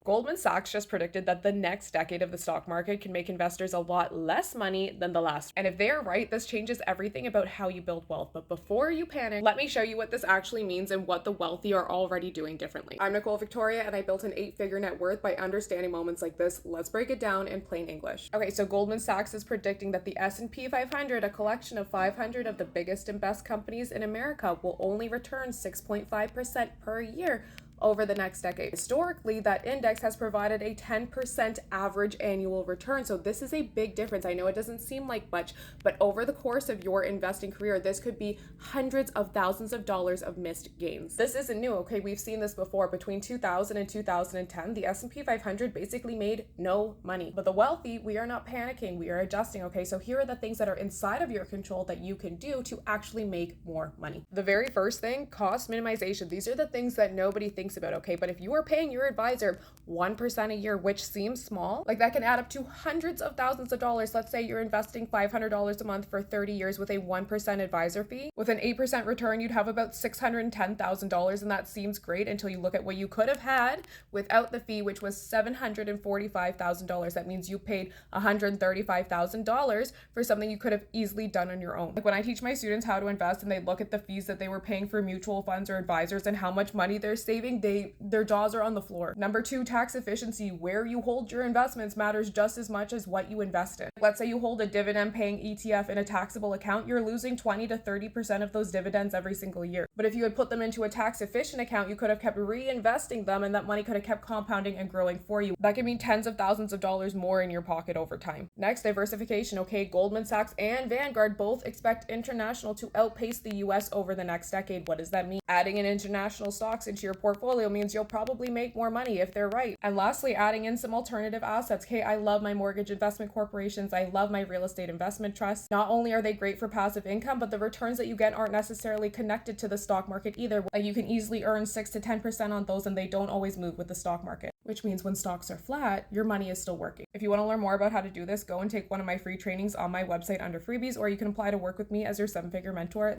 Goldman Sachs just predicted that the next decade of the stock market can make investors a lot less money than the last. And if they're right, this changes everything about how you build wealth. But before you panic, let me show you what this actually means and what the wealthy are already doing differently. I'm Nicole Victoria, and I built an 8-figure net worth by understanding moments like this. Let's break it down in plain English. Okay, so Goldman Sachs is predicting that the S&P 500, a collection of 500 of the biggest and best companies in America, will only return 6.5% per year over the next decade. Historically, that index has provided a 10% average annual return. So this is a big difference. I know it doesn't seem like much, but over the course of your investing career, this could be hundreds of thousands of dollars of missed gains. This isn't new, okay? We've seen this before. Between 2000 and 2010, the S&P 500 basically made no money. But the wealthy, we are not panicking. We are adjusting, okay? So here are the things that are inside of your control that you can do to actually make more money. The very first thing, cost minimization. These are the things that nobody thinks about, okay? But if you are paying your advisor 1% a year, which seems small, like that can add up to hundreds of thousands of dollars. Let's say you're investing $500 a month for 30 years with a 1% advisor fee. With an 8% return, you'd have about $610,000, and that seems great until you look at what you could have had without the fee, which was $745,000. That means you paid $135,000 for something you could have easily done on your own. Like when I teach my students how to invest and they look at the fees that they were paying for mutual funds or advisors and how much money they're saving, their jaws are on the floor. Number 2, tax efficiency. Where you hold your investments matters just as much as what you invest in. Let's say you hold a dividend paying ETF in a taxable account, you're losing 20 to 30% of those dividends every single year. But if you had put them into a tax efficient account, you could have kept reinvesting them and that money could have kept compounding and growing for you. That could mean tens of thousands of dollars more in your pocket over time. Next, diversification. Okay, Goldman Sachs and Vanguard both expect international to outpace the US over the next decade. What does that mean? Adding in international stocks into your portfolio means you'll probably make more money if they're right. And lastly, adding in some alternative assets. Okay, I love my mortgage investment corporations. I love my real estate investment trusts. Not only are they great for passive income, but the returns that you get aren't necessarily connected to the stock market either. Like you can easily earn 6 to 10% on those, and they don't always move with the stock market, which means when stocks are flat, your money is still working. If you want to learn more about how to do this, go and take one of my free trainings on my website under freebies, or you can apply to work with me as your 7-figure mentor.